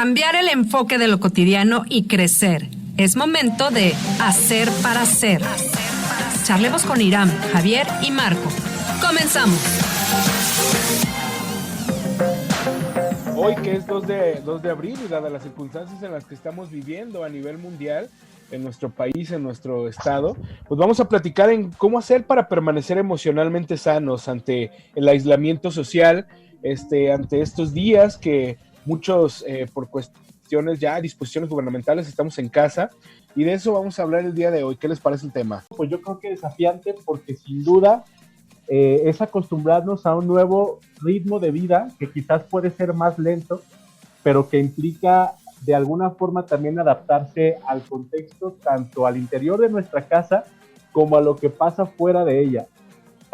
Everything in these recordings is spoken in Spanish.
cambiar el enfoque de lo cotidiano y crecer. Es momento de hacer para ser. Charlemos con Iram, Javier y Marco. Comenzamos. Hoy que es 2 de abril y dadas las circunstancias en las que estamos viviendo a nivel mundial, en nuestro país, en nuestro estado, pues vamos a platicar en cómo hacer para permanecer emocionalmente sanos ante el aislamiento social, ante estos días que muchos por cuestiones ya, disposiciones gubernamentales, estamos en casa, y de eso vamos a hablar el día de hoy. ¿Qué les parece el tema? Pues yo creo que desafiante porque sin duda es acostumbrarnos a un nuevo ritmo de vida que quizás puede ser más lento, pero que implica de alguna forma también adaptarse al contexto, tanto al interior de nuestra casa como a lo que pasa fuera de ella.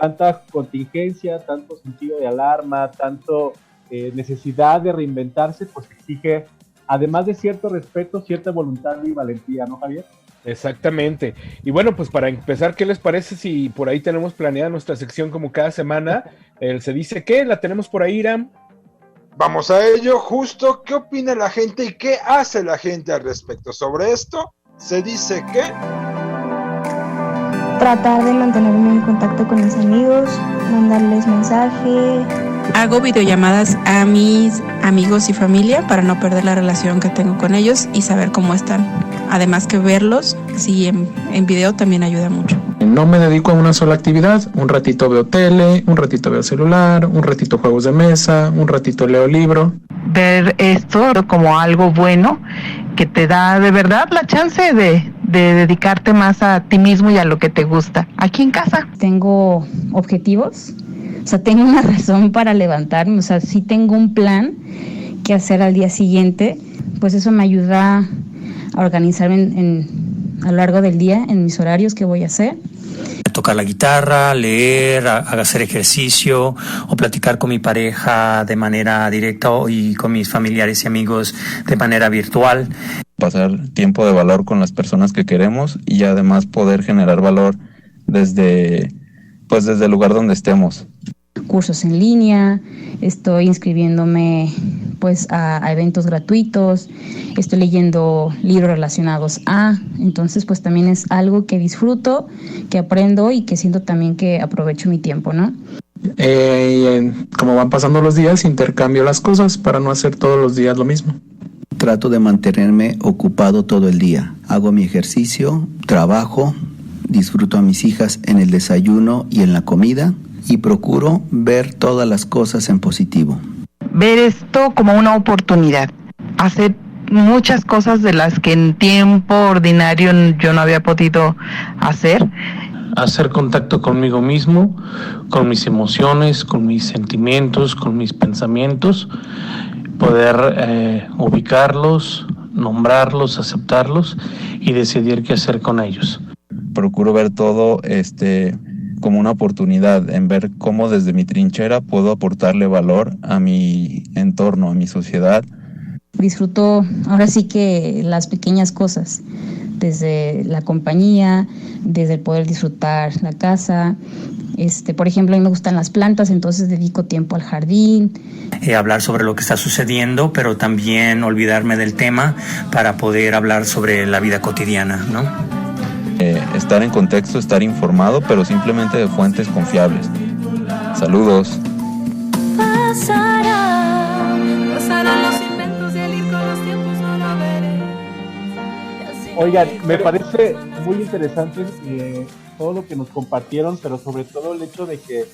Tanta contingencia, tanto sentido de alarma, tanto necesidad de reinventarse, pues exige, además de cierto respeto, cierta voluntad y valentía, ¿no, Javier? Exactamente. Y bueno, pues para empezar, ¿qué les parece si por ahí tenemos planeada nuestra sección como cada semana? El Se Dice Qué, la tenemos por ahí, Iram. Vamos a ello, justo, ¿qué opina la gente y qué hace la gente al respecto? Sobre esto, se dice que... Tratar de mantenerme en contacto con mis amigos, mandarles mensaje. Hago videollamadas a mis amigos y familia para no perder la relación que tengo con ellos y saber cómo están. Además que verlos, sí, en video también ayuda mucho. No me dedico a una sola actividad, un ratito veo tele, un ratito veo celular, un ratito juegos de mesa, un ratito leo libro. Ver esto como algo bueno que te da de verdad la chance de dedicarte más a ti mismo y a lo que te gusta. Aquí en casa. Tengo objetivos, o sea, tengo una razón para levantarme, o sea, sí tengo un plan que hacer al día siguiente, pues eso me ayuda a organizarme a lo largo del día en mis horarios que voy a hacer. Tocar la guitarra, leer, hacer ejercicio o platicar con mi pareja de manera directa y con mis familiares y amigos de manera virtual. Pasar tiempo de valor con las personas que queremos y además poder generar valor desde el lugar donde estemos. Cursos en línea, estoy inscribiéndome pues a eventos gratuitos, estoy leyendo libros relacionados entonces pues también es algo que disfruto, que aprendo y que siento también que aprovecho mi tiempo, ¿no? Como van pasando los días, intercambio las cosas para no hacer todos los días lo mismo. Trato de mantenerme ocupado todo el día. Hago mi ejercicio, trabajo, disfruto a mis hijas en el desayuno y en la comida y procuro ver todas las cosas en positivo. Ver esto como una oportunidad. Hacer muchas cosas de las que en tiempo ordinario yo no había podido hacer. Hacer contacto conmigo mismo, con mis emociones, con mis sentimientos, con mis pensamientos, poder ubicarlos, nombrarlos, aceptarlos y decidir qué hacer con ellos. Procuro ver todo como una oportunidad, en ver cómo desde mi trinchera puedo aportarle valor a mi entorno, a mi sociedad. Disfruto ahora sí que las pequeñas cosas, desde la compañía, desde el poder disfrutar la casa. Por ejemplo, a mí me gustan las plantas, entonces dedico tiempo al jardín. Hablar sobre lo que está sucediendo, pero también olvidarme del tema para poder hablar sobre la vida cotidiana, ¿no? Estar en contexto, estar informado, pero simplemente de fuentes confiables. Saludos. Pasarán los inventos y el ir con los tiempos no lo veré. Oigan, me parece muy interesante todo lo que nos compartieron, pero sobre todo el hecho de que,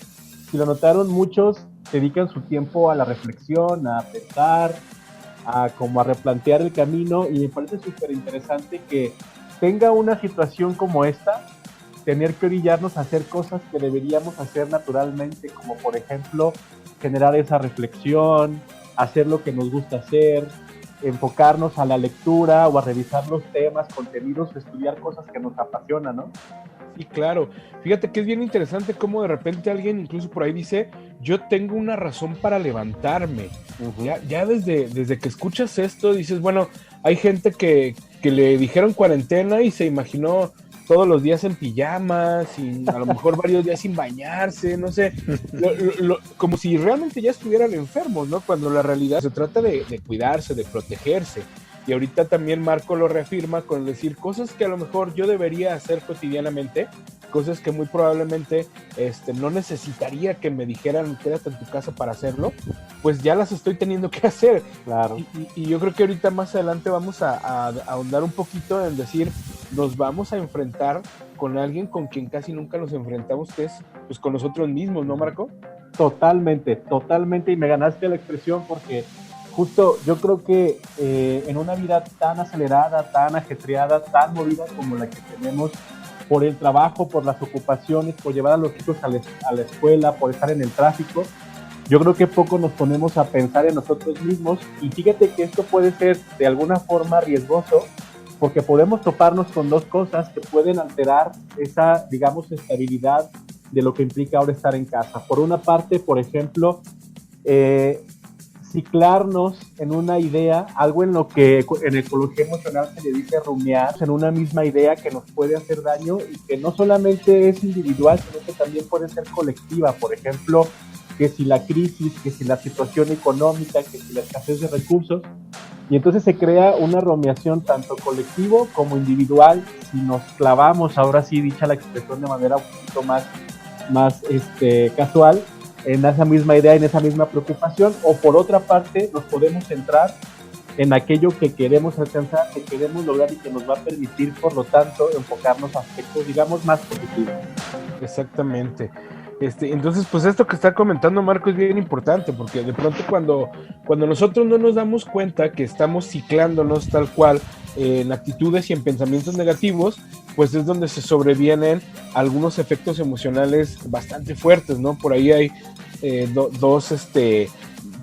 si lo notaron, muchos dedican su tiempo a la reflexión, a pensar, a replantear el camino, y me parece súper interesante que tenga una situación como esta, tener que orillarnos a hacer cosas que deberíamos hacer naturalmente, como por ejemplo generar esa reflexión, hacer lo que nos gusta hacer, enfocarnos a la lectura o a revisar los temas, contenidos, estudiar cosas que nos apasionan, ¿no? Sí, claro. Fíjate que es bien interesante cómo de repente alguien incluso por ahí dice, yo tengo una razón para levantarme. Uh-huh. Ya desde que escuchas esto dices, bueno, hay gente que le dijeron cuarentena y se imaginó todos los días en pijamas, a lo mejor varios días sin bañarse, no sé, como si realmente ya estuvieran enfermos, ¿no? Cuando la realidad se trata de cuidarse, de protegerse. Y ahorita también Marco lo reafirma con decir cosas que a lo mejor yo debería hacer cotidianamente, cosas que muy probablemente no necesitaría que me dijeran quédate en tu casa para hacerlo, pues ya las estoy teniendo que hacer. Claro. Y yo creo que ahorita más adelante vamos a ahondar un poquito en decir, nos vamos a enfrentar con alguien con quien casi nunca nos enfrentamos, que es pues con nosotros mismos, ¿no, Marco? Totalmente, y me ganaste la expresión porque justo yo creo que en una vida tan acelerada, tan ajetreada, tan movida como la que tenemos por el trabajo, por las ocupaciones, por llevar a los hijos a la escuela, por estar en el tráfico, yo creo que poco nos ponemos a pensar en nosotros mismos y fíjate que esto puede ser de alguna forma riesgoso porque podemos toparnos con dos cosas que pueden alterar esa, digamos, estabilidad de lo que implica ahora estar en casa. Por una parte, por ejemplo, ciclarnos en una idea, algo en lo que en ecología emocional se le dice rumiar, en una misma idea que nos puede hacer daño y que no solamente es individual, sino que también puede ser colectiva. Por ejemplo, que si la crisis, que si la situación económica, que si la escasez de recursos, y entonces se crea una rumiación tanto colectivo como individual. Si nos clavamos, ahora sí dicha la expresión de manera un poquito más casual, en esa misma idea, en esa misma preocupación, o por otra parte nos podemos centrar en aquello que queremos alcanzar, que queremos lograr y que nos va a permitir, por lo tanto, enfocarnos a aspectos, digamos, más positivos. Exactamente. Entonces, pues esto que está comentando Marco es bien importante, porque de pronto cuando nosotros no nos damos cuenta que estamos ciclándonos tal cual en actitudes y en pensamientos negativos, pues es donde se sobrevienen algunos efectos emocionales bastante fuertes, ¿no? Por ahí hay dos,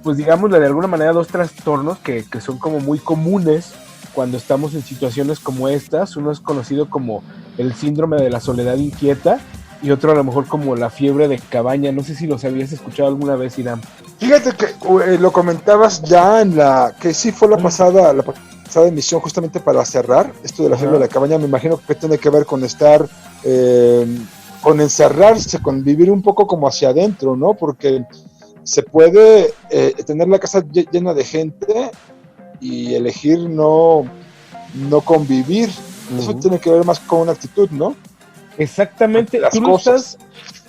pues digámosle de alguna manera, dos trastornos que son como muy comunes cuando estamos en situaciones como estas. Uno es conocido como el síndrome de la soledad inquieta, y otro a lo mejor como la fiebre de cabaña. No sé si los habías escuchado alguna vez, Irán. Fíjate que lo comentabas ya que sí fue la pasada emisión, justamente para cerrar esto de la fiebre de la cabaña. Me imagino que tiene que ver con estar, con encerrarse, con vivir un poco como hacia adentro, ¿no? Porque se puede tener la casa llena de gente y elegir no convivir. Eso tiene que ver más con una actitud, ¿no? Exactamente, tú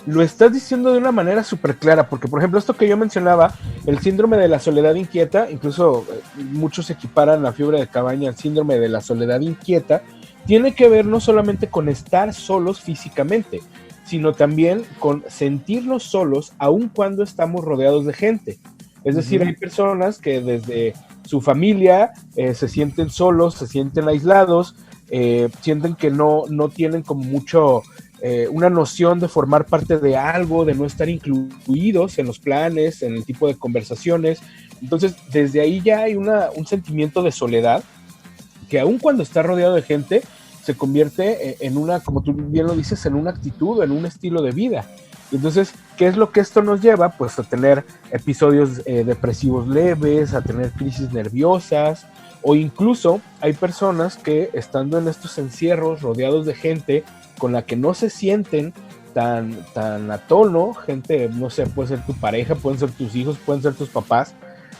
lo estás diciendo de una manera súper clara, porque por ejemplo esto que yo mencionaba, el síndrome de la soledad inquieta, incluso muchos equiparan la fiebre de cabaña al síndrome de la soledad inquieta, tiene que ver no solamente con estar solos físicamente, sino también con sentirnos solos aun cuando estamos rodeados de gente. Es decir, hay personas que desde su familia se sienten solos, se sienten aislados, sienten que no tienen como mucho una noción de formar parte de algo, de no estar incluidos en los planes, en el tipo de conversaciones. Entonces desde ahí ya hay un sentimiento de soledad que aun cuando está rodeado de gente se convierte en una, como tú bien lo dices, en una actitud, en un estilo de vida. Entonces, ¿qué es lo que esto nos lleva? Pues a tener episodios depresivos leves, a tener crisis nerviosas, o incluso hay personas que estando en estos encierros rodeados de gente con la que no se sienten tan a tono, gente, no sé, puede ser tu pareja, pueden ser tus hijos, pueden ser tus papás,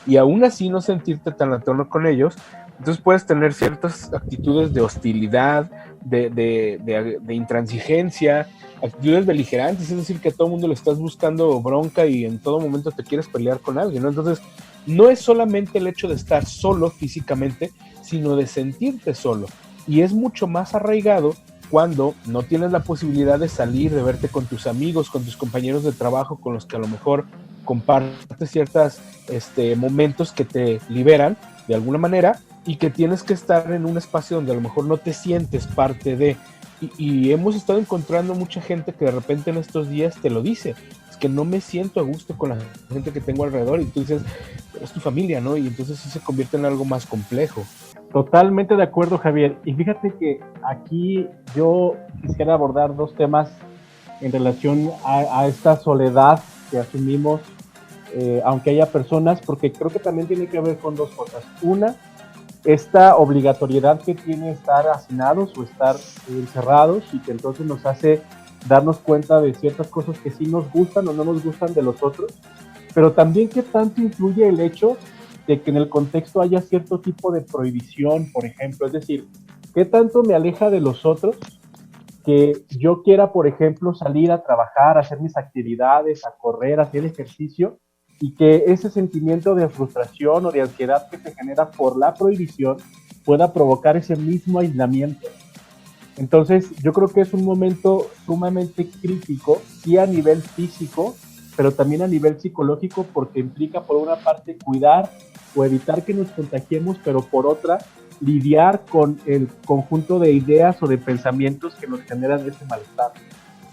y aún así no sentirte tan a tono con ellos. Entonces puedes tener ciertas actitudes de hostilidad, de intransigencia, actitudes beligerantes, es decir, que a todo mundo le estás buscando bronca y en todo momento te quieres pelear con alguien, ¿no? Entonces, no es solamente el hecho de estar solo físicamente, sino de sentirte solo. Y es mucho más arraigado cuando no tienes la posibilidad de salir, de verte con tus amigos, con tus compañeros de trabajo, con los que a lo mejor compartes ciertos momentos que te liberan de alguna manera, y que tienes que estar en un espacio donde a lo mejor no te sientes parte de. Y hemos estado encontrando mucha gente que de repente en estos días te lo dice, es que no me siento a gusto con la gente que tengo alrededor, y tú dices, pero es tu familia, ¿no? Y entonces sí se convierte en algo más complejo. Totalmente de acuerdo, Javier. Y fíjate que aquí yo quisiera abordar dos temas en relación a esta soledad que asumimos, aunque haya personas, porque creo que también tiene que ver con dos cosas. Una, esta obligatoriedad que tiene estar hacinados o estar encerrados, y que entonces nos hace darnos cuenta de ciertas cosas que sí nos gustan o no nos gustan de los otros, pero también qué tanto influye el hecho de que en el contexto haya cierto tipo de prohibición, por ejemplo, es decir, qué tanto me aleja de los otros que yo quiera, por ejemplo, salir a trabajar, a hacer mis actividades, a correr, a hacer ejercicio, y que ese sentimiento de frustración o de ansiedad que se genera por la prohibición pueda provocar ese mismo aislamiento. Entonces, yo creo que es un momento sumamente crítico, sí a nivel físico, pero también a nivel psicológico, porque implica por una parte cuidar o evitar que nos contagiemos, pero por otra lidiar con el conjunto de ideas o de pensamientos que nos generan ese malestar.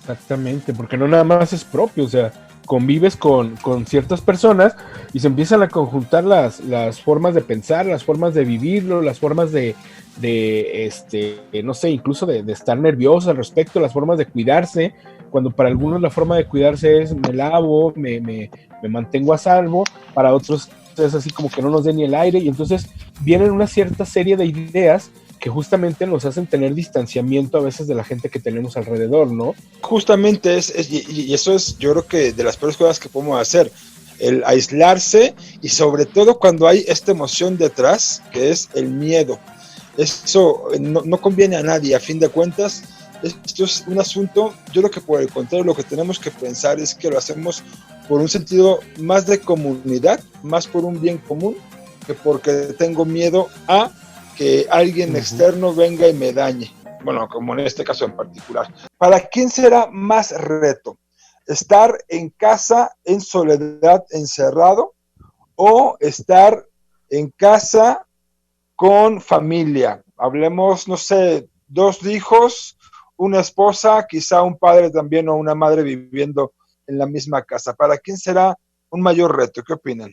Exactamente, porque no nada más es propio, o sea, convives con ciertas personas y se empiezan a conjuntar las formas de pensar, las formas de vivirlo, las formas de no sé, incluso de estar nervioso al respecto, las formas de cuidarse, cuando para algunos la forma de cuidarse es me lavo, me mantengo a salvo, para otros es así como que no nos dé ni el aire, y entonces vienen una cierta serie de ideas que justamente nos hacen tener distanciamiento a veces de la gente que tenemos alrededor, ¿no? Justamente y eso es, yo creo que de las peores cosas que podemos hacer, el aislarse, y sobre todo cuando hay esta emoción detrás, que es el miedo. Eso no conviene a nadie, a fin de cuentas. Esto es un asunto, yo creo que por el contrario, lo que tenemos que pensar es que lo hacemos por un sentido más de comunidad, más por un bien común, que porque tengo miedo a que alguien externo venga y me dañe. Bueno, como en este caso en particular. ¿Para quién será más reto? ¿Estar en casa, en soledad, encerrado? ¿O estar en casa con familia? Hablemos, no sé, 2 hijos, una esposa, quizá un padre también o una madre viviendo en la misma casa. ¿Para quién será un mayor reto? ¿Qué opinan?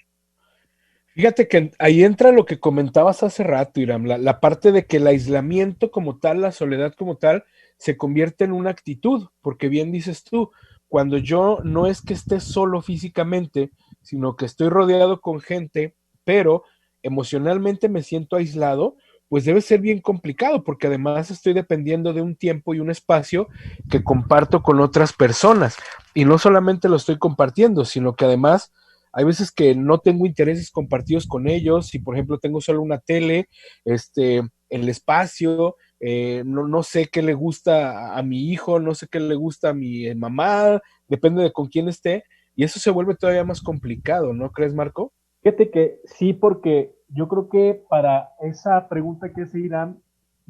Fíjate que ahí entra lo que comentabas hace rato, Iram, la parte de que el aislamiento como tal, la soledad como tal, se convierte en una actitud, porque bien dices tú, cuando yo no es que esté solo físicamente, sino que estoy rodeado con gente, pero emocionalmente me siento aislado, pues debe ser bien complicado, porque además estoy dependiendo de un tiempo y un espacio que comparto con otras personas. Y no solamente lo estoy compartiendo, sino que además hay veces que no tengo intereses compartidos con ellos. Si por ejemplo tengo solo una tele, el espacio, no sé qué le gusta a mi hijo, no sé qué le gusta a mi mamá, depende de con quién esté, y eso se vuelve todavía más complicado, ¿no crees, Marco? Fíjate que sí, porque yo creo que para esa pregunta que se Irán,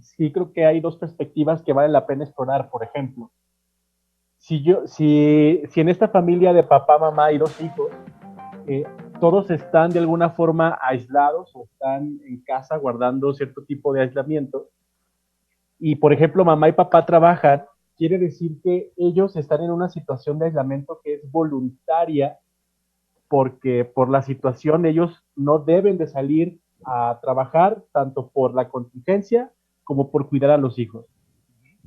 sí creo que hay 2 perspectivas que vale la pena explorar. Por ejemplo, si en esta familia de papá, mamá y 2 hijos, todos están de alguna forma aislados o están en casa guardando cierto tipo de aislamiento, y por ejemplo mamá y papá trabajan, quiere decir que ellos están en una situación de aislamiento que es voluntaria, porque por la situación ellos no deben de salir a trabajar, tanto por la contingencia como por cuidar a los hijos.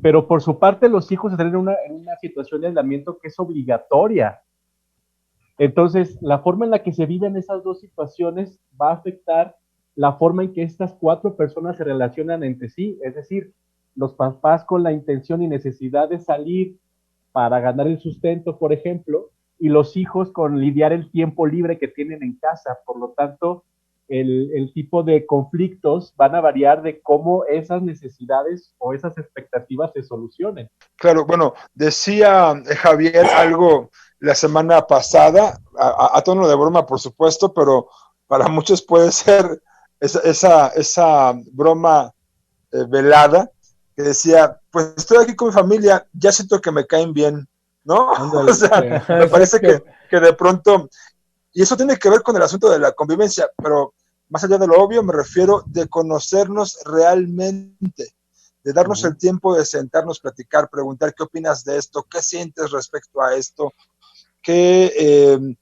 Pero por su parte los hijos están en una situación de aislamiento que es obligatoria. Entonces, la forma en la que se viven esas 2 situaciones va a afectar la forma en que estas 4 personas se relacionan entre sí. Es decir, los papás con la intención y necesidad de salir para ganar el sustento, por ejemplo, y los hijos con lidiar el tiempo libre que tienen en casa. Por lo tanto, el tipo de conflictos van a variar de cómo esas necesidades o esas expectativas se solucionen. Claro, bueno, decía Javier algo la semana pasada, a tono de broma, por supuesto, pero para muchos puede ser esa broma velada, que decía, pues estoy aquí con mi familia, ya siento que me caen bien, ¿no? Ándale, o sea, me parece que de pronto, y eso tiene que ver con el asunto de la convivencia, pero más allá de lo obvio, me refiero de conocernos realmente, de darnos el tiempo de sentarnos, platicar, preguntar qué opinas de esto, qué sientes respecto a esto, qué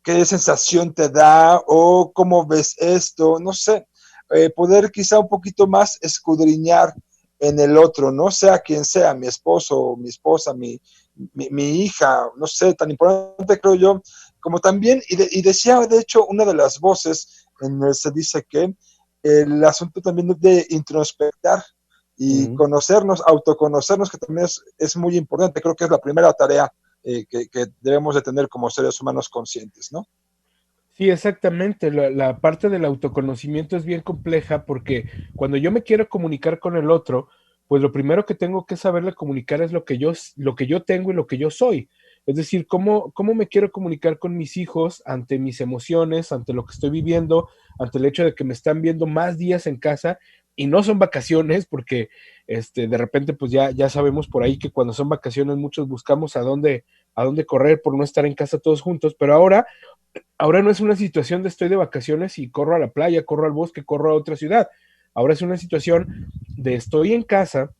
sensación te da o cómo ves esto, no sé, poder quizá un poquito más escudriñar en el otro, no sea quien sea, mi esposo, mi esposa, mi hija, no sé, tan importante creo yo, como también, y decía de hecho una de las voces, se dice que el asunto también de introspectar y conocernos, autoconocernos, que también es muy importante. Creo que es la primera tarea que debemos de tener como seres humanos conscientes, ¿no? Sí, exactamente. La parte del autoconocimiento es bien compleja porque cuando yo me quiero comunicar con el otro, pues lo primero que tengo que saberle comunicar es lo que yo tengo y lo que yo soy. Es decir, cómo me quiero comunicar con mis hijos ante mis emociones, ante lo que estoy viviendo, ante el hecho de que me están viendo más días en casa y no son vacaciones, porque de repente pues ya sabemos por ahí que cuando son vacaciones muchos buscamos a dónde correr por no estar en casa todos juntos, pero ahora no es una situación de estoy de vacaciones y corro a la playa, corro al bosque, corro a otra ciudad. Ahora es una situación de estoy en casa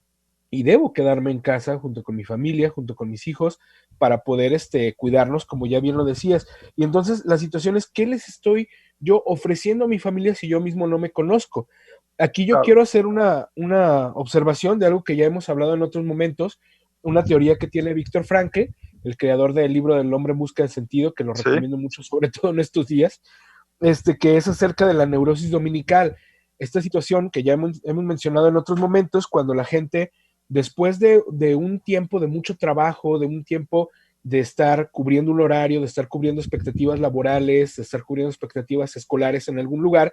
y debo quedarme en casa junto con mi familia, junto con mis hijos, para poder cuidarnos, como ya bien lo decías. Y entonces la situación es, ¿qué les estoy yo ofreciendo a mi familia si yo mismo no me conozco? Aquí yo quiero hacer una observación de algo que ya hemos hablado en otros momentos, una teoría que tiene Víctor Frankl, el creador del libro del hombre en busca de sentido, que lo recomiendo mucho, sobre todo en estos días, que es acerca de la neurosis dominical. Esta situación que ya hemos mencionado en otros momentos, cuando la gente, después de un tiempo de mucho trabajo, de un tiempo de estar cubriendo un horario, de estar cubriendo expectativas laborales, de estar cubriendo expectativas escolares en algún lugar,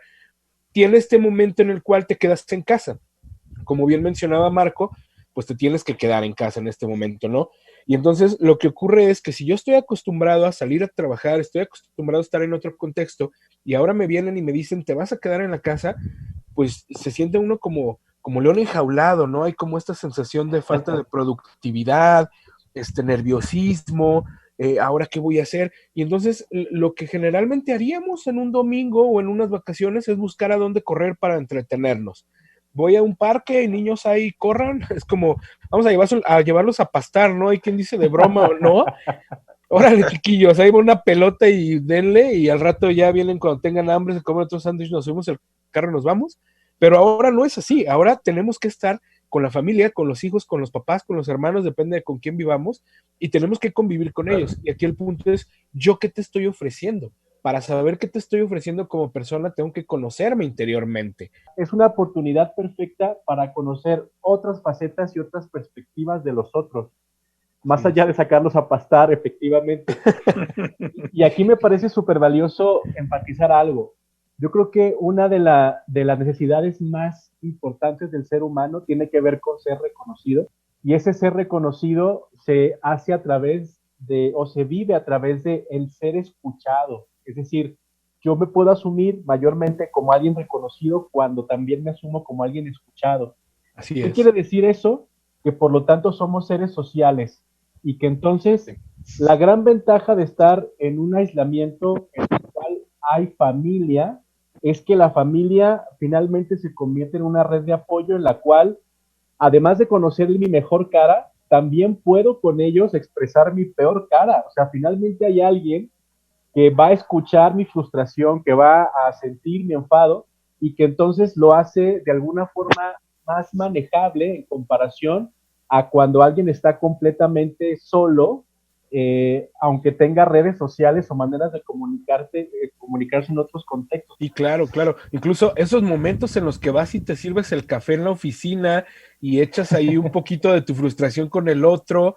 tiene este momento en el cual te quedas en casa. Como bien mencionaba Marco, pues te tienes que quedar en casa en este momento, ¿no? Y entonces lo que ocurre es que si yo estoy acostumbrado a salir a trabajar, estoy acostumbrado a estar en otro contexto, y ahora me vienen y me dicen, te vas a quedar en la casa, pues se siente uno como león enjaulado, ¿no? Hay como esta sensación de falta de productividad, nerviosismo, ahora qué voy a hacer. Y entonces lo que generalmente haríamos en un domingo o en unas vacaciones es buscar a dónde correr para entretenernos. Voy a un parque y niños ahí corran, es como, vamos a llevarlos a pastar, ¿no? Hay quien dice de broma o no. Órale, chiquillos, ahí va una pelota y denle, y al rato ya vienen cuando tengan hambre, se comen otro sándwich, nos subimos al carro y nos vamos. Pero ahora no es así, ahora tenemos que estar con la familia, con los hijos, con los papás, con los hermanos, depende de con quién vivamos, y tenemos que convivir con ellos. Y aquí el punto es, ¿yo qué te estoy ofreciendo? Para saber qué te estoy ofreciendo como persona, tengo que conocerme interiormente. Es una oportunidad perfecta para conocer otras facetas y otras perspectivas de los otros, más allá de sacarlos a pastar, efectivamente. Y aquí me parece súper valioso enfatizar algo. Yo creo que una de las necesidades más importantes del ser humano tiene que ver con ser reconocido, y ese ser reconocido se hace a través o se vive a través de el ser escuchado. Es decir, yo me puedo asumir mayormente como alguien reconocido cuando también me asumo como alguien escuchado. Así ¿Qué es. quiere decir eso? Que por lo tanto somos seres sociales, y que entonces la gran ventaja de estar en un aislamiento en el cual hay familia es que la familia finalmente se convierte en una red de apoyo en la cual, además de conocer mi mejor cara, también puedo con ellos expresar mi peor cara. O sea, finalmente hay alguien que va a escuchar mi frustración, que va a sentir mi enfado, y que entonces lo hace de alguna forma más manejable en comparación a cuando alguien está completamente solo, aunque tenga redes sociales o maneras de comunicarse en otros contextos. Y claro, incluso esos momentos en los que vas y te sirves el café en la oficina y echas ahí un poquito de tu frustración con el otro,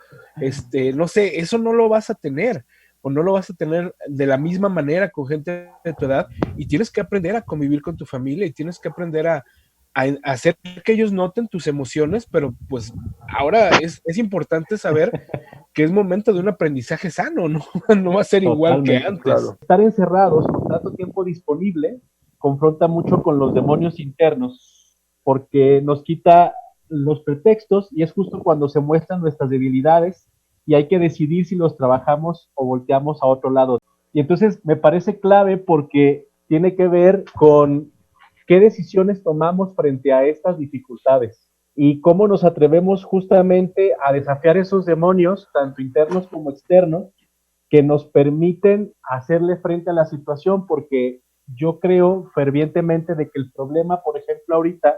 no sé, eso no lo vas a tener, o no lo vas a tener de la misma manera con gente de tu edad, y tienes que aprender a convivir con tu familia, y tienes que aprender a hacer que ellos noten tus emociones, pero pues ahora es importante saber que es momento de un aprendizaje sano, ¿no? No va a ser igual que antes. Claro. Estar encerrados con tanto tiempo disponible confronta mucho con los demonios internos, porque nos quita los pretextos, y es justo cuando se muestran nuestras debilidades y hay que decidir si los trabajamos o volteamos a otro lado. Y entonces me parece clave porque tiene que ver con qué decisiones tomamos frente a estas dificultades y cómo nos atrevemos justamente a desafiar esos demonios, tanto internos como externos, que nos permiten hacerle frente a la situación, porque yo creo fervientemente de que el problema, por ejemplo, ahorita,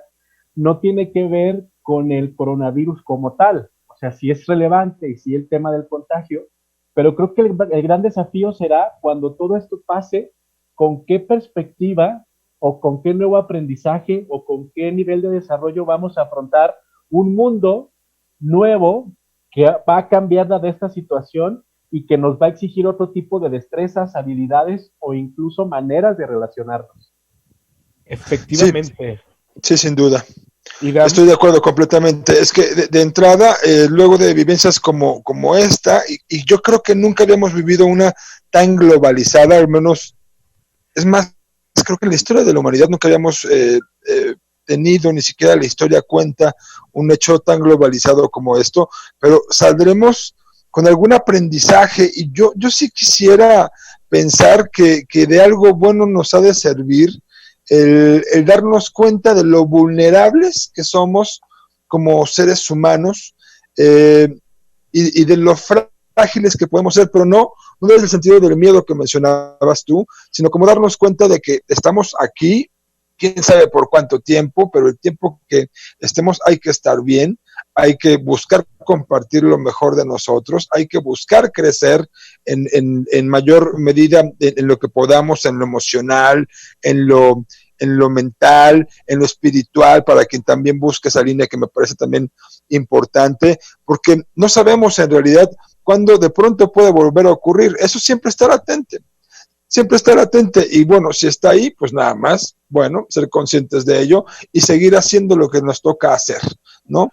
no tiene que ver con el coronavirus como tal. O sea, sí es relevante y sí el tema del contagio, pero creo que el gran desafío será cuando todo esto pase, con qué perspectiva o con qué nuevo aprendizaje o con qué nivel de desarrollo vamos a afrontar un mundo nuevo que va a cambiar de esta situación y que nos va a exigir otro tipo de destrezas, habilidades o incluso maneras de relacionarnos. Efectivamente. Sí, sin duda. Irán. Estoy de acuerdo completamente. Es que de entrada, luego de vivencias como esta, y yo creo que nunca habíamos vivido una tan globalizada, al menos, es más, creo que en la historia de la humanidad nunca habíamos tenido, ni siquiera la historia cuenta un hecho tan globalizado como esto, pero saldremos con algún aprendizaje, y yo sí quisiera pensar que de algo bueno nos ha de servir el darnos cuenta de lo vulnerables que somos como seres humanos, y de lo frágiles que podemos ser, pero no desde el sentido del miedo que mencionabas tú, sino como darnos cuenta de que estamos aquí, quién sabe por cuánto tiempo, pero el tiempo que estemos hay que estar bien, hay que buscar compartir lo mejor de nosotros, hay que buscar crecer en mayor medida en lo que podamos, en lo emocional, en lo mental, en lo espiritual, para quien también busque esa línea que me parece también importante, porque no sabemos en realidad cuándo de pronto puede volver a ocurrir. Eso siempre estar latente, y bueno, si está ahí, pues nada más, bueno, ser conscientes de ello y seguir haciendo lo que nos toca hacer, ¿no?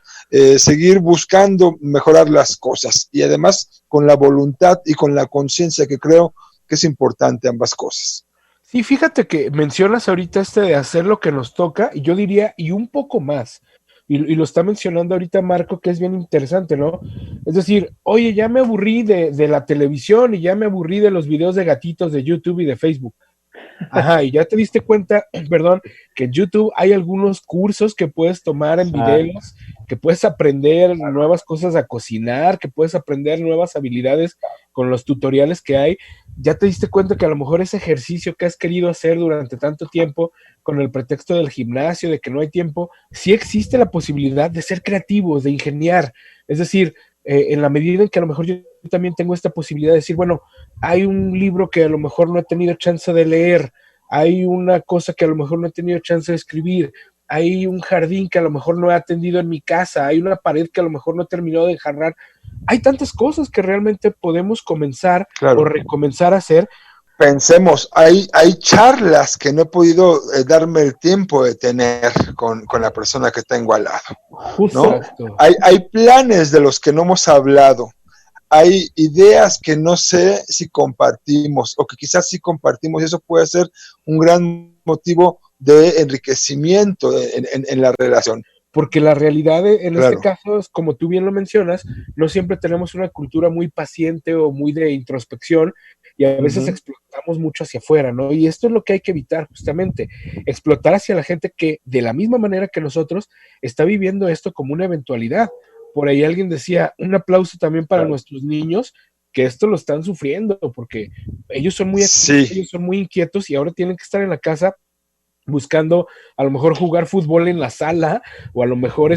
Seguir buscando mejorar las cosas, y además con la voluntad y con la conciencia, que creo que es importante ambas cosas. Sí, fíjate que mencionas ahorita de hacer lo que nos toca, y yo diría, y un poco más, y lo está mencionando ahorita Marco, que es bien interesante, ¿no? Es decir, oye, ya me aburrí de la televisión, y ya me aburrí de los videos de gatitos de YouTube y de Facebook. Ajá, y ya te diste cuenta, perdón, que en YouTube hay algunos cursos que puedes tomar en videos, que puedes aprender nuevas cosas a cocinar, que puedes aprender nuevas habilidades con los tutoriales que hay. Ya te diste cuenta que a lo mejor ese ejercicio que has querido hacer durante tanto tiempo, con el pretexto del gimnasio, de que no hay tiempo, sí existe la posibilidad de ser creativos, de ingeniar. Es decir, en la medida en que a lo mejor yo también tengo esta posibilidad de decir, bueno, hay un libro que a lo mejor no he tenido chance de leer, hay una cosa que a lo mejor no he tenido chance de escribir, hay un jardín que a lo mejor no he atendido en mi casa, hay una pared que a lo mejor no he terminado de enjarrar. Hay tantas cosas que realmente podemos comenzar o recomenzar a hacer. Pensemos, hay charlas que no he podido darme el tiempo de tener con la persona que tengo al lado, ¿no? Hay planes de los que no hemos hablado, hay ideas que no sé si compartimos, o que quizás sí compartimos, y eso puede ser un gran motivo de enriquecimiento en la relación. Porque la realidad en este caso es, como tú bien lo mencionas, no siempre tenemos una cultura muy paciente o muy de introspección, y a veces explotamos mucho hacia afuera, ¿no? Y esto es lo que hay que evitar, justamente, explotar hacia la gente que, de la misma manera que nosotros, está viviendo esto como una eventualidad. Por ahí alguien decía, un aplauso también para nuestros niños, que esto lo están sufriendo, porque ellos son muy activos, ellos son muy inquietos, y ahora tienen que estar en la casa buscando a lo mejor jugar fútbol en la sala, o a lo mejor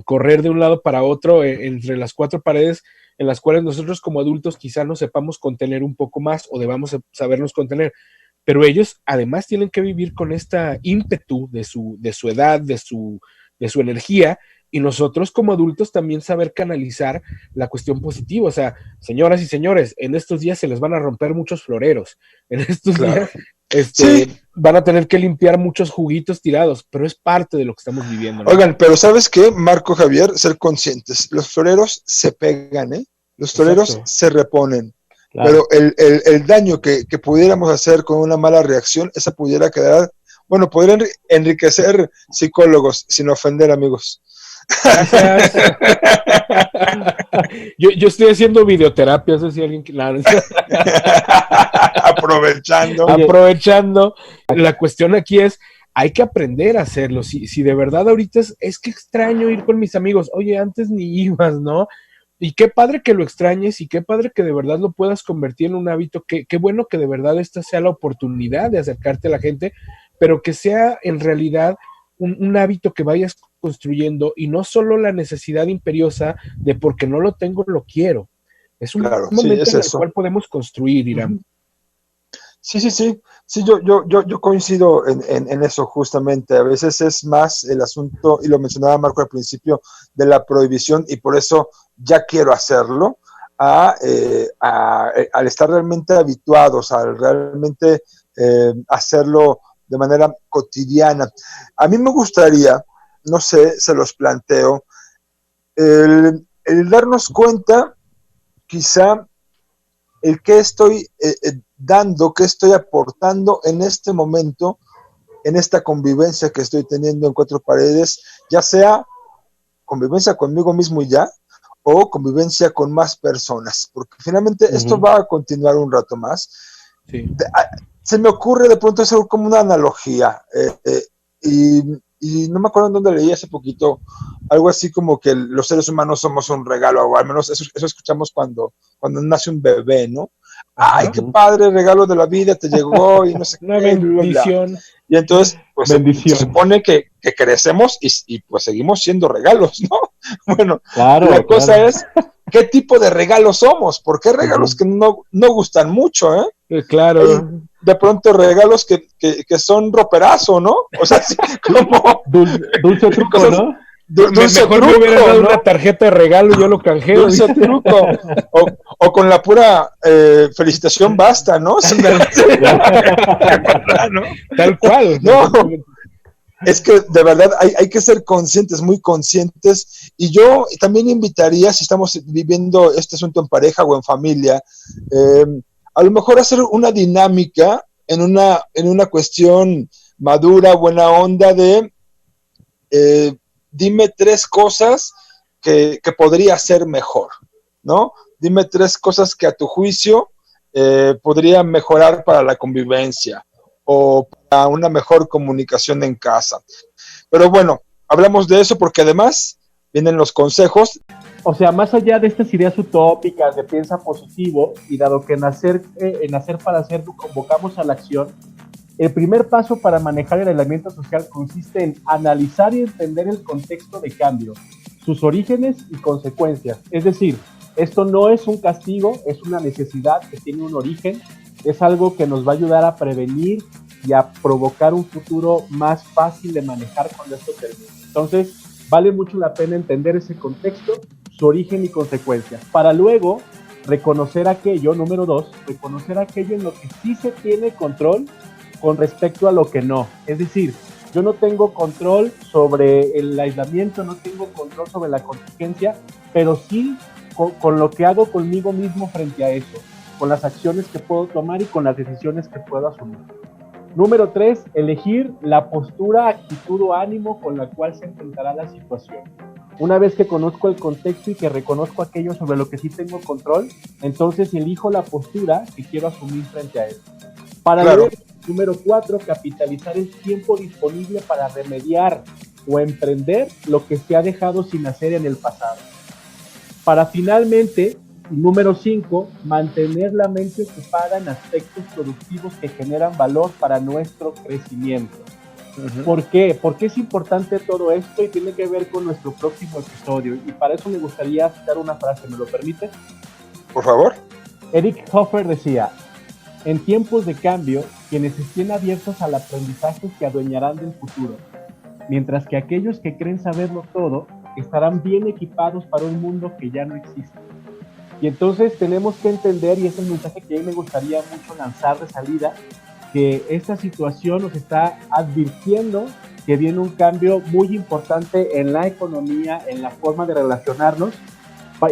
correr de un lado para otro entre las cuatro paredes, en las cuales nosotros como adultos quizá nos sepamos contener un poco más, o debamos sabernos contener, pero ellos además tienen que vivir con esta ímpetu de su edad, de su energía, y nosotros como adultos también saber canalizar la cuestión positiva. O sea, señoras y señores, en estos días se les van a romper muchos floreros, en estos días van a tener que limpiar muchos juguitos tirados, pero es parte de lo que estamos viviendo, ¿no? Oigan, pero ¿sabes qué, Marco, Javier? Ser conscientes, los floreros se pegan, los floreros se reponen, pero el daño que pudiéramos hacer con una mala reacción, esa pudiera quedar, bueno, podría enriquecer psicólogos, sin ofender, amigos. Gracias. yo estoy haciendo videoterapia, no sé si alguien... Aprovechando. La cuestión aquí es, hay que aprender a hacerlo. Si de verdad ahorita es que extraño ir con mis amigos, oye, antes ni ibas, ¿no? Y qué padre que lo extrañes, y qué padre que de verdad lo puedas convertir en un hábito, qué bueno que de verdad esta sea la oportunidad de acercarte a la gente, pero que sea en realidad un hábito que vayas construyendo, y no solo la necesidad imperiosa de porque no lo tengo, lo quiero. Es un momento en el cual podemos construir, Irán. Sí, yo coincido en eso justamente. A veces es más el asunto, y lo mencionaba Marco al principio, de la prohibición, y por eso ya quiero hacerlo, al estar realmente habituados, al realmente hacerlo de manera cotidiana. A mí me gustaría, no sé, se los planteo, el darnos cuenta, quizá, el qué estoy dando, qué estoy aportando en este momento, en esta convivencia que estoy teniendo en cuatro paredes, ya sea convivencia conmigo mismo y ya, o convivencia con más personas, porque finalmente esto va a continuar un rato más. Sí. Se me ocurre de pronto hacer como una analogía, y no me acuerdo en dónde leí hace poquito, algo así como que los seres humanos somos un regalo, o al menos eso escuchamos cuando nace un bebé, ¿no? Ay, qué padre, regalo de la vida, te llegó, y no sé una qué, bendición. Y entonces, pues se supone que crecemos y pues seguimos siendo regalos, ¿no? Bueno, la cosa es, ¿qué tipo de regalos somos? Porque hay regalos que no gustan mucho, ¿eh? Claro. Hay de pronto regalos que son roperazo, ¿no? O sea, así como... dulce truco, cosas, ¿no? Dulce mejor truco, me hubieran dado ¿no? una tarjeta de regalo y yo lo canjeo. Dulce truco. O con la pura felicitación basta, ¿no? ¿No? Tal cual. No, es que de verdad hay que ser conscientes, muy conscientes. Y yo también invitaría, si estamos viviendo este asunto en pareja o en familia, a lo mejor hacer una dinámica en una cuestión madura, buena onda de dime 3 cosas que podría ser mejor, ¿no? Dime 3 cosas que a tu juicio podrían mejorar para la convivencia o para una mejor comunicación en casa. Pero bueno, hablamos de eso porque además vienen los consejos. O sea, más allá de estas ideas utópicas de piensa positivo, y dado que en hacer para hacer convocamos a la acción, el primer paso para manejar el aislamiento social consiste en analizar y entender el contexto de cambio, sus orígenes y consecuencias. Es decir, esto no es un castigo, es una necesidad que tiene un origen, es algo que nos va a ayudar a prevenir y a provocar un futuro más fácil de manejar cuando esto termine. Entonces, vale mucho la pena entender ese contexto, su origen y consecuencias, para luego reconocer aquello, número 2, reconocer aquello en lo que sí se tiene control con respecto a lo que no. Es decir, yo no tengo control sobre el aislamiento, no tengo control sobre la contingencia, pero sí con lo que hago conmigo mismo frente a eso, con las acciones que puedo tomar y con las decisiones que puedo asumir. Número 3, elegir la postura, actitud o ánimo con la cual se enfrentará la situación. Una vez que conozco el contexto y que reconozco aquello sobre lo que sí tengo control, entonces elijo la postura que quiero asumir frente a eso. Para luego, número 4, capitalizar el tiempo disponible para remediar o emprender lo que se ha dejado sin hacer en el pasado. Para finalmente, número 5, mantener la mente ocupada en aspectos productivos que generan valor para nuestro crecimiento. ¿Por qué? Porque es importante todo esto y tiene que ver con nuestro próximo episodio. Y para eso me gustaría citar una frase, ¿me lo permite? Por favor. Eric Hoffer decía: en tiempos de cambio, quienes estén abiertos al aprendizaje se adueñarán del futuro, mientras que aquellos que creen saberlo todo estarán bien equipados para un mundo que ya no existe. Y entonces tenemos que entender, y es el mensaje que a mí me gustaría mucho lanzar de salida, que esta situación nos está advirtiendo que viene un cambio muy importante en la economía, en la forma de relacionarnos,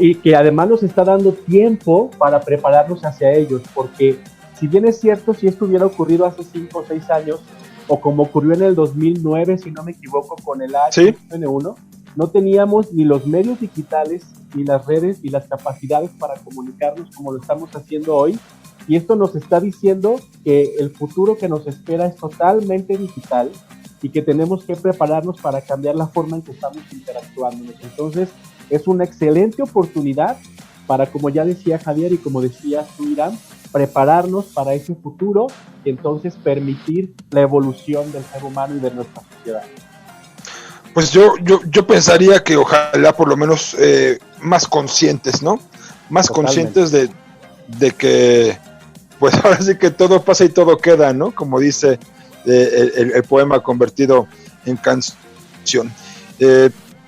y que además nos está dando tiempo para prepararnos hacia ellos, porque si bien es cierto, si esto hubiera ocurrido hace 5 o 6 años, o como ocurrió en el 2009, si no me equivoco, con el H1N1, no teníamos ni los medios digitales, ni las redes, ni las capacidades para comunicarnos como lo estamos haciendo hoy. Y esto nos está diciendo que el futuro que nos espera es totalmente digital y que tenemos que prepararnos para cambiar la forma en que estamos interactuando. Entonces, es una excelente oportunidad para, como ya decía Javier y como decía tú, Irán, prepararnos para ese futuro y entonces permitir la evolución del ser humano y de nuestra sociedad. Pues yo pensaría que ojalá por lo menos más conscientes, ¿no? Más Totalmente. Conscientes de que pues ahora sí que todo pasa y todo queda, ¿no? Como dice el poema convertido en canción.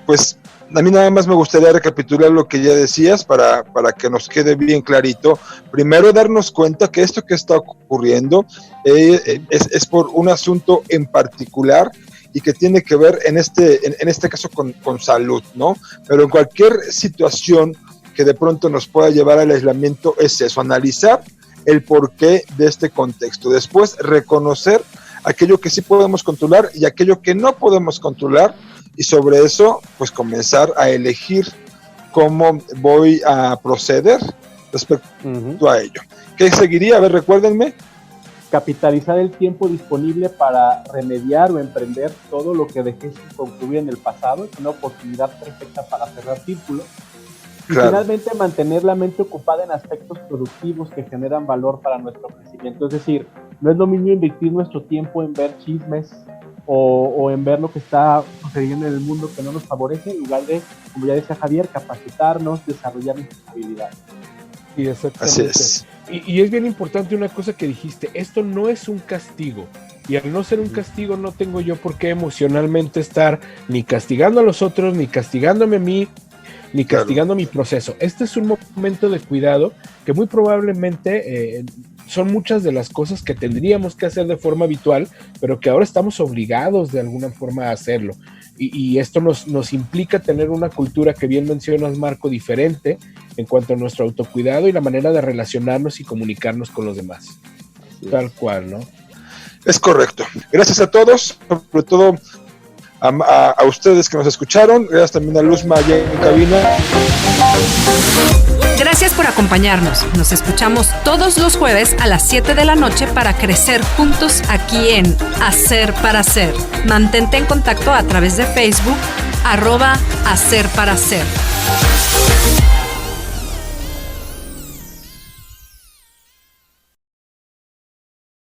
Pues a mí nada más me gustaría recapitular lo que ya decías para que nos quede bien clarito. Primero, darnos cuenta que esto que está ocurriendo es por un asunto en particular y que tiene que ver en este caso con salud, ¿no? Pero en cualquier situación que de pronto nos pueda llevar al aislamiento es eso, analizar el porqué de este contexto. Después, reconocer aquello que sí podemos controlar y aquello que no podemos controlar, y sobre eso, pues comenzar a elegir cómo voy a proceder respecto a ello. ¿Qué seguiría? A ver, recuérdenme. Capitalizar el tiempo disponible para remediar o emprender todo lo que dejé sin concluir en el pasado. Es una oportunidad perfecta para cerrar círculos. Y finalmente, mantener la mente ocupada en aspectos productivos que generan valor para nuestro crecimiento. Es decir, no es lo mismo invertir nuestro tiempo en ver chismes o en ver lo que está sucediendo en el mundo que no nos favorece, en lugar de, como ya decía Javier, capacitarnos, desarrollar nuestras habilidades. Sí, exactamente. Así es. Y es bien importante una cosa que dijiste, esto no es un castigo. Y al no ser un castigo, no tengo yo por qué emocionalmente estar ni castigando a los otros, ni castigándome a mí, ni castigando mi proceso. Este es un momento de cuidado que muy probablemente son muchas de las cosas que tendríamos que hacer de forma habitual, pero que ahora estamos obligados de alguna forma a hacerlo. Y esto nos implica tener una cultura que bien mencionas, Marco, diferente en cuanto a nuestro autocuidado y la manera de relacionarnos y comunicarnos con los demás. Tal cual, ¿no? Es correcto. Gracias a todos, sobre todo a ustedes que nos escucharon. Gracias también a Luzma allá en cabina. Gracias por acompañarnos. Nos escuchamos todos los jueves a las 7 de la noche para crecer juntos aquí en Hacer para Ser. Mantente en contacto a través de Facebook, @Hacer para Ser.